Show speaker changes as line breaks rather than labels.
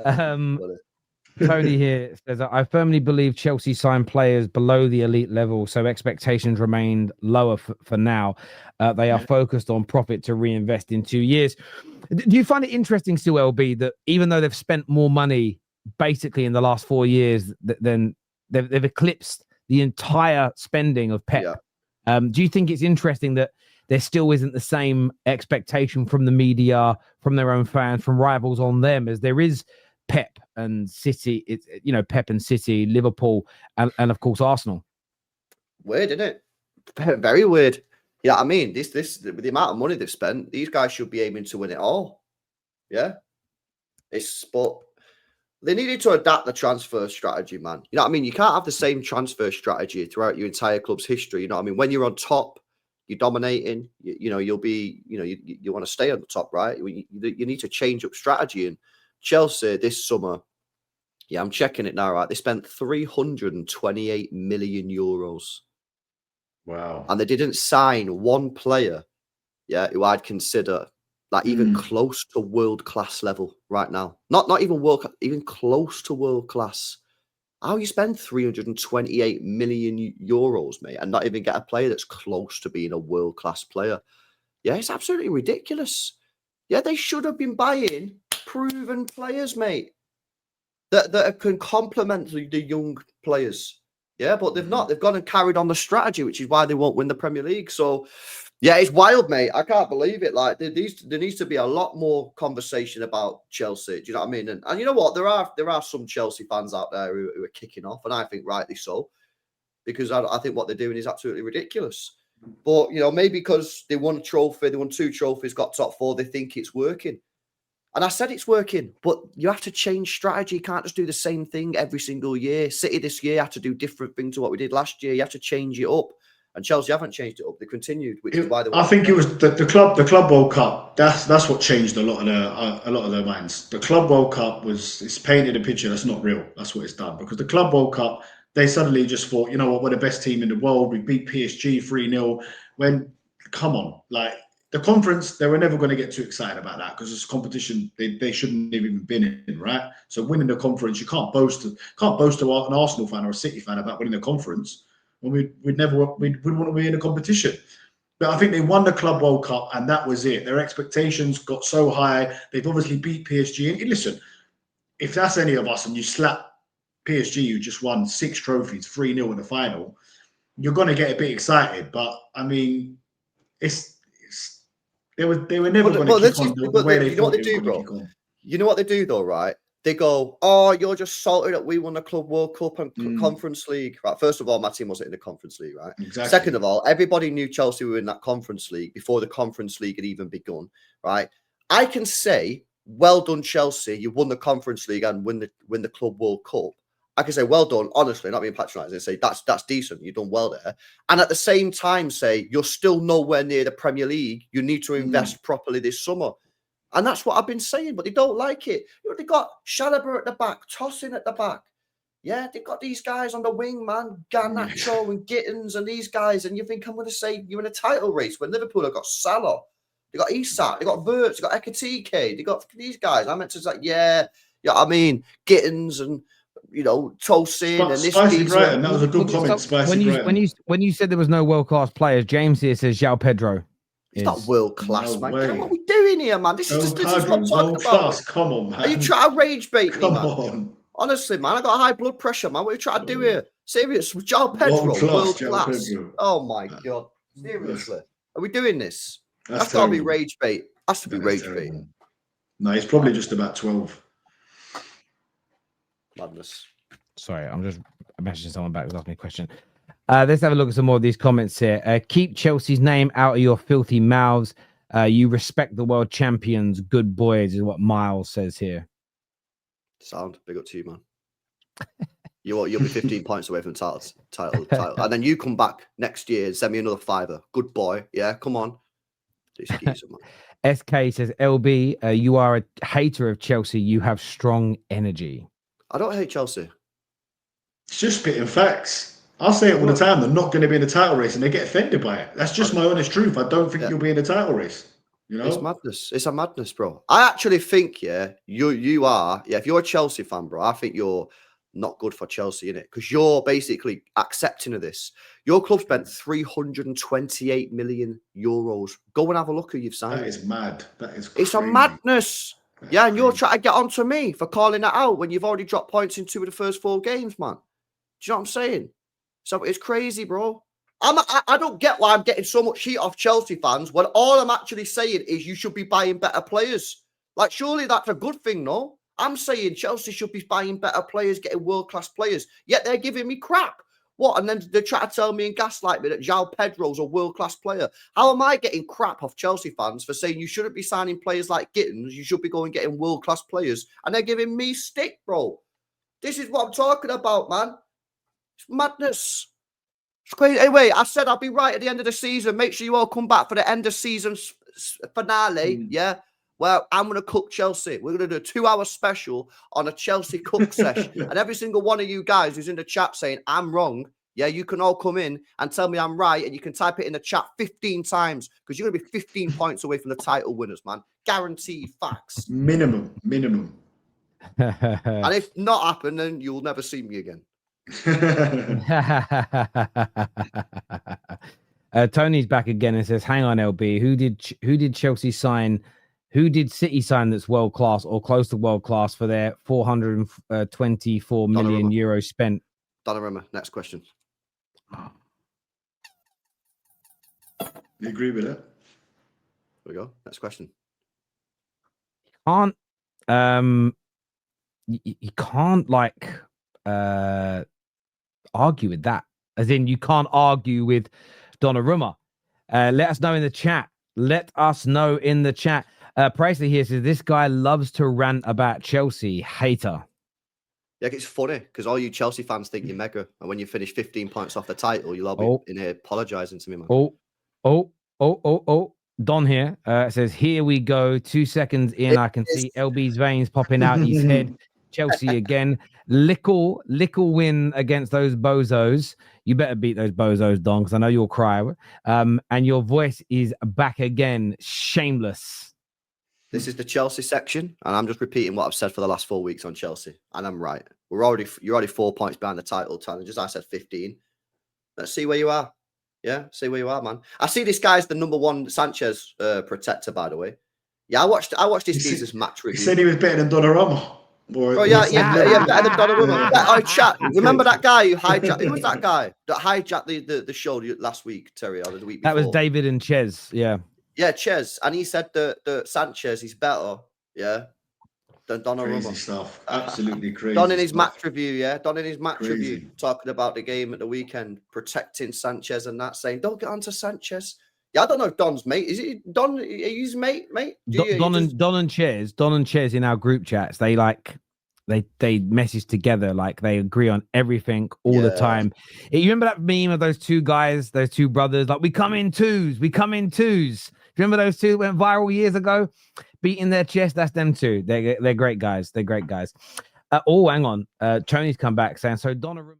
Um,
Well,
Tony here says, I firmly believe Chelsea signed players below the elite level, so expectations remained lower for now. They are focused on profit to reinvest in 2 years. Do you find it interesting still, LB, that even though they've spent more money basically in the last 4 years than they've eclipsed the entire spending of Pep?
yeah.
Do you think it's interesting that there still isn't the same expectation from the media, from their own fans, from rivals on them as there is Pep and City? It's, you know, Pep and City, Liverpool, and of course Arsenal.
Weird, isn't it? Very weird. Yeah, I mean, this with the amount of money they've spent, these guys should be aiming to win it all. Yeah, but they needed to adapt the transfer strategy, man. You know what I mean? You can't have the same transfer strategy throughout your entire club's history. You know what I mean? When you're on top, you're dominating. You'll be. You want to stay on the top, right? You need to change up strategy. And Chelsea this summer, yeah, I'm checking it now. Right, they spent 328 million euros.
Wow.
And they didn't sign one player, yeah, who I'd consider like even close to world-class level right now. Not even even close to world-class. How you spend 328 million euros, mate, and not even get a player that's close to being a world-class player? Yeah, it's absolutely ridiculous. Yeah, they should have been buying proven players, mate, that can complement the young players. Yeah, but they've not. They've gone and carried on the strategy, which is why they won't win the Premier League. So, yeah, it's wild, mate. I can't believe it. Like, there needs to be a lot more conversation about Chelsea. Do you know what I mean? And you know what? There are some Chelsea fans out there who are kicking off, and I think rightly so, because I think what they're doing is absolutely ridiculous. But, maybe because they won a trophy, they won 2 trophies, got top 4, they think it's working. And I said it's working, but you have to change strategy. You can't just do the same thing every single year. City this year had to do different things to what we did last year. You have to change it up. And Chelsea haven't changed it up. They continued, which is why they.
I think it was the club World Cup. That's what changed a lot of their minds. The Club World Cup it's painted a picture that's not real. That's what it's done, because the Club World Cup, they suddenly just thought, you know what, we're the best team in the world. We beat PSG 3-0. When, come on, like. The conference, they were never going to get too excited about that, because it's competition they shouldn't have even been in, right? So winning the conference, you can't boast to an Arsenal fan or a City fan about winning the conference. When we'd want to be in a competition. But I think they won the Club World Cup, and that was it. Their expectations got so high. They've obviously beat PSG. And listen, if that's any of us and you slap PSG, who just won 6 trophies, 3-0 in the final, you're going to get a bit excited. But I mean, they were never going to kick on the way they thought they were going to kick on.
You know what they do, though, right? They go, oh, you're just salty that we won the Club World Cup and Conference League. Right. First of all, my team wasn't in the Conference League, right?
Exactly.
Second of all, everybody knew Chelsea were in that Conference League before the Conference League had even begun, right? I can say, well done, Chelsea. You won the Conference League and win the Club World Cup. I can say, well done, honestly, not being patronising, and say, that's decent. You've done well there. And at the same time say, you're still nowhere near the Premier League. You need to invest properly this summer. And that's what I've been saying, but they don't like it. They got Chalobah at the back, Tosin at the back. Yeah, they've got these guys on the wing, man. Garnacho and Gittins and these guys. And you think I'm going to say you're in a title race when Liverpool have got Salah. They got Isak, they got Wirtz, they got Ekatike, they got these guys. I meant to say, I mean, Gittins and Tosin and this.
Spicy Brighton, that was a good comment. Spicy Brighton.
When you said there was no world-class players, James here says João Pedro.
It's not world-class, man. What are we doing here, man? This is what I'm talking about.
Come on, man.
Are you trying to rage bait me, man?
Come on.
Honestly, man, I got high blood pressure, man. What are you trying to do here? Serious. João Pedro, world-class. Oh, my God. Seriously. Are we doing this? That's got to be rage bait. Has to be rage bait.
No, he's probably just about 12.
Madness.
Sorry, I'm just messaging someone back who's asking me a question. Let's have a look at some more of these comments here. Keep Chelsea's name out of your filthy mouths. You respect the world champions, good boys, is what Miles says here.
Sound. Big up to you, man. You'll be 15 points away from the title. And then you come back next year and send me another $5. Good boy. Yeah, come on. Excuse me, man.
SK says, LB, you are a hater of Chelsea. You have strong energy.
I don't hate Chelsea.
It's just spitting facts. I say it all the time. They're not going to be in the title race, and they get offended by it. That's just my honest truth. I don't think you'll be in the title race. You know,
It's madness. It's a madness, bro. I actually think, you are, if you're a Chelsea fan, bro, I think you're not good for Chelsea, innit? Because you're basically accepting of this. Your club spent 328 million euros. Go and have a look who you've signed.
that is mad. That is
It's a
crazy.
madness.
That is
Yeah, and you're
crazy.
trying to get onto me for calling that out when you've already dropped points in 2 of the first 4 games, man. Do you know what I'm saying? So it's crazy, bro. I don't get why I'm getting so much heat off Chelsea fans when all I'm actually saying is you should be buying better players. Like, surely that's a good thing, no? I'm saying Chelsea should be buying better players, getting world-class players. Yet they're giving me crap. What? And then they try to tell me and gaslight me that João Pedro's a world-class player. How am I getting crap off Chelsea fans for saying you shouldn't be signing players like Gittins? You should be going getting world-class players. And they're giving me stick, bro. This is what I'm talking about, man. It's madness. It's crazy. Anyway, I said I'll be right at the end of the season. Make sure you all come back for the end of season finale. Yeah. Well, I'm going to cook Chelsea. We're going to do a 2-hour special on a Chelsea cook sesh. And every single one of you guys who's in the chat saying I'm wrong, yeah, you can all come in and tell me I'm right. And you can type it in the chat 15 times because you're going to be 15 points away from the title winners, man. Guaranteed facts.
Minimum.
And if not happen, then you'll never see me again.
Tony's back again and says, "Hang on, LB. Who did Chelsea sign? Who did City sign that's world class or close to world class for their 424 million euros spent?"
Donnarumma. Next question.
You agree with that?
There we go. Next question.
You can't like argue with that. As in, you can't argue with Donnarumma. Let us know in the chat. Let us know in the chat. Presley here says this guy loves to rant about Chelsea. Hater.
Yeah, it's funny because all you Chelsea fans think you're mega, and when you finish 15 points off the title, you'll all be in here apologising to me, man.
Don here says, "Here we go. 2 seconds in, I can see LB's veins popping out his head. Chelsea again. Lickle win against those bozos. You better beat those bozos, Don, because I know you'll cry. And your voice is back again. Shameless."
This is the Chelsea section, and I'm just repeating what I've said for the last 4 weeks on Chelsea, and I'm right. You're already 4 points behind the title, Tyler. Just I said 15. Let's see where you are. Yeah, see where you are, man. I see this guy's the number 1 Sanchez protector, by the way. Yeah, I watched this geezer's match review.
He said he was better than Donnarumma.
Yeah, better than Donnarumma. Oh, chat. Remember that guy who hijacked? Who was that guy that hijacked the show last week, Terry, or the week before?
That was David and Ches. Yeah.
Yeah, Ches, and he said that Sanchez is better, than Donnarumma.
Crazy stuff, absolutely crazy.
Don in his match review, review, talking about the game at the weekend, protecting Sanchez and that, saying, "Don't get onto Sanchez." Yeah, I don't know if Don's mate. Is it Don? Are you his mate?
Don and Ches in our group chats. They message together, like they agree on everything all the time. You remember that meme of those 2 guys, those 2 brothers, like we come in twos. Remember those 2 that went viral years ago, beating their chest? That's them 2. They're great guys. Hang on. Tony's come back saying, so Donnarumma.